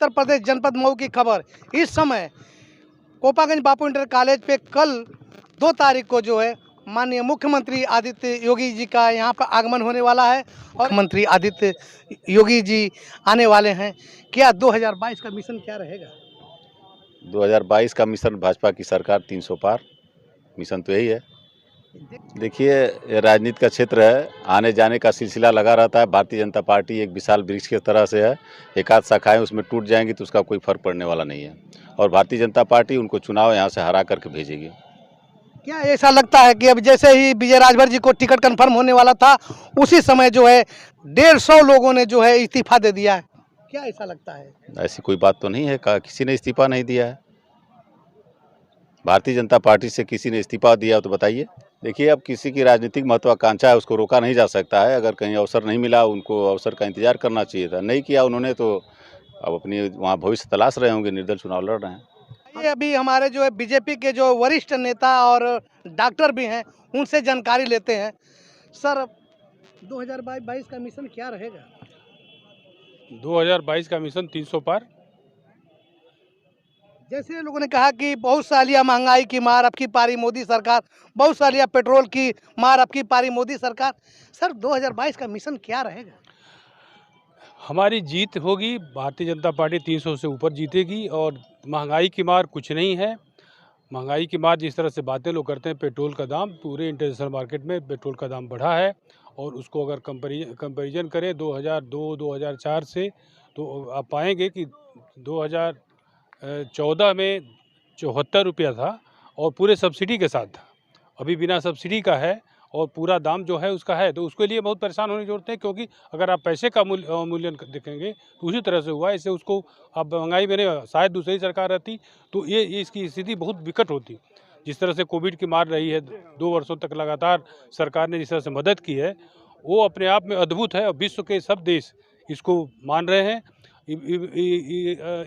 उत्तर प्रदेश जनपद मऊ की खबर। इस समय कोपागंज बापू इंटर कॉलेज पे कल 2 तारीख को जो है माननीय मुख्यमंत्री आदित्य योगी जी का यहाँ पर आगमन होने वाला है और मंत्री आदित्य योगी जी आने वाले हैं। क्या 2022 का मिशन क्या रहेगा? 2022 का मिशन भाजपा की सरकार 300 पार मिशन तो यही है। देखिए, ये राजनीति का क्षेत्र है, आने जाने का सिलसिला लगा रहता है। भारतीय जनता पार्टी एक विशाल वृक्ष की तरह से है, एक आध शाखाएं उसमें टूट जाएंगी तो उसका कोई फर्क पड़ने वाला नहीं है और भारतीय जनता पार्टी उनको चुनाव यहाँ से हरा करके भेजेगी। क्या ऐसा लगता है कि अब जैसे ही विजय राजभर जी को टिकट कंफर्म होने वाला था उसी समय जो है 150 लोगों ने जो है इस्तीफा दे दिया है? क्या ऐसा लगता है? ऐसी कोई बात तो नहीं है, किसी ने इस्तीफा नहीं दिया है। भारतीय जनता पार्टी से किसी ने इस्तीफा दिया तो बताइए। देखिए, अब किसी की राजनीतिक महत्वाकांक्षा है, उसको रोका नहीं जा सकता है। अगर कहीं अवसर नहीं मिला, उनको अवसर का इंतजार करना चाहिए था, नहीं किया उन्होंने तो अब अपनी वहाँ भविष्य तलाश रहे होंगे, निर्दल चुनाव लड़ रहे हैं। ये अभी हमारे जो है बीजेपी के जो वरिष्ठ नेता और डॉक्टर भी हैं उनसे जानकारी लेते हैं। सर, 2022 का मिशन क्या रहेगा? 2022 का मिशन 300 पार। जैसे लोगों ने कहा कि बहुत सालिया महंगाई की मार अब की पारी मोदी सरकार, बहुत सालिया पेट्रोल की मार अब की पारी मोदी सरकार। सर, 2022 का मिशन क्या रहेगा? हमारी जीत होगी, भारतीय जनता पार्टी 300 से ऊपर जीतेगी और महंगाई की मार कुछ नहीं है। महंगाई की मार जिस तरह से बातें लोग करते हैं, पेट्रोल का दाम पूरे इंटरनेशनल मार्केट में पेट्रोल का दाम बढ़ा है और उसको अगर कंपैरिजन करें 2002-2004 से तो आप पाएंगे कि 2014 में 74 रुपया था और पूरे सब्सिडी के साथ था। अभी बिना सब्सिडी का है और पूरा दाम जो है उसका है, तो उसके लिए बहुत परेशान होने की जरूरत है, क्योंकि अगर आप पैसे का मूल्यन देखेंगे तो उसी तरह से हुआ। इससे उसको अब महंगाई में शायद दूसरी सरकार रहती तो ये इसकी स्थिति बहुत विकट होती। जिस तरह से कोविड की मार रही है, 2 वर्षों तक लगातार सरकार ने जिस तरह से मदद की है वो अपने आप में अद्भुत है और विश्व के सब देश इसको मान रहे हैं।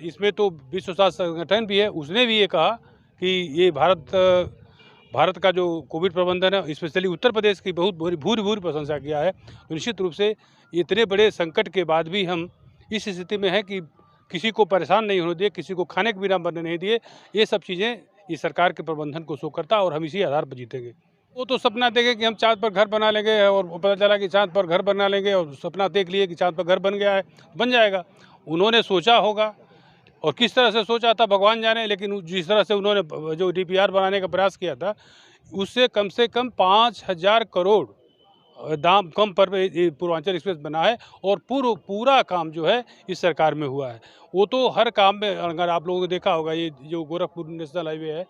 इसमें तो विश्व स्वास्थ्य संगठन भी है, उसने भी ये कहा कि ये भारत का जो कोविड प्रबंधन है, स्पेशली उत्तर प्रदेश की बहुत भूरी प्रशंसा किया है। तो निश्चित रूप से इतने बड़े संकट के बाद भी हम इस स्थिति में हैं कि किसी को परेशान नहीं होने दिए, किसी को खाने के बिना मरने नहीं दिए। ये सब चीज़ें इस सरकार के प्रबंधन को शो करता और हम इसी आधार पर जीतेंगे। वो तो सपना देखे कि हम चाँद पर घर बना लेंगे और पता चला कि चाँद पर घर बना लेंगे और सपना देख लिए कि चाँद पर घर बन गया है, बन जाएगा। उन्होंने सोचा होगा और किस तरह से सोचा था भगवान जाने, लेकिन जिस तरह से उन्होंने जो डीपीआर बनाने का प्रयास किया था उससे कम 5000 करोड़ दाम कम पर पूर्वांचल एक्सप्रेस बना है और पूरा काम जो है इस सरकार में हुआ है। वो तो हर काम में, अगर आप लोगों ने देखा होगा, ये जो गोरखपुर नेशनल हाईवे है,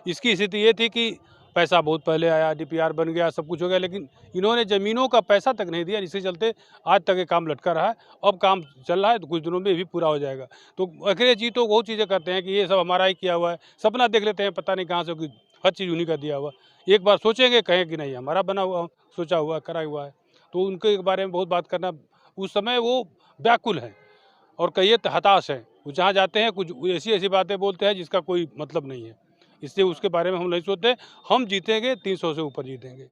इसकी स्थिति ये थी कि पैसा बहुत पहले आया, डीपीआर बन गया, सब कुछ हो गया, लेकिन इन्होंने ज़मीनों का पैसा तक नहीं दिया, जिसके चलते आज तक ये काम लटका रहा है। अब काम चल रहा है तो कुछ दिनों में भी पूरा हो जाएगा। तो अखिलेश जी तो बहुत चीज़ें करते हैं कि ये सब हमारा ही किया हुआ है, सपना देख लेते हैं, पता नहीं कहाँ से कि हर चीज़ उन्हीं का दिया हुआ। एक बार सोचेंगे, कहें कि नहीं हमारा बना हुआ, सोचा हुआ, करा हुआ है, तो उनके बारे में बहुत बात करना, उस समय वो व्याकुल हैं और कहिए हताश हैं। वो जहाँ जाते हैं कुछ ऐसी बातें बोलते हैं जिसका कोई मतलब नहीं है, इसलिए उसके बारे में हम नहीं सोचते। हम जीतेंगे, 300 से ऊपर जीतेंगे।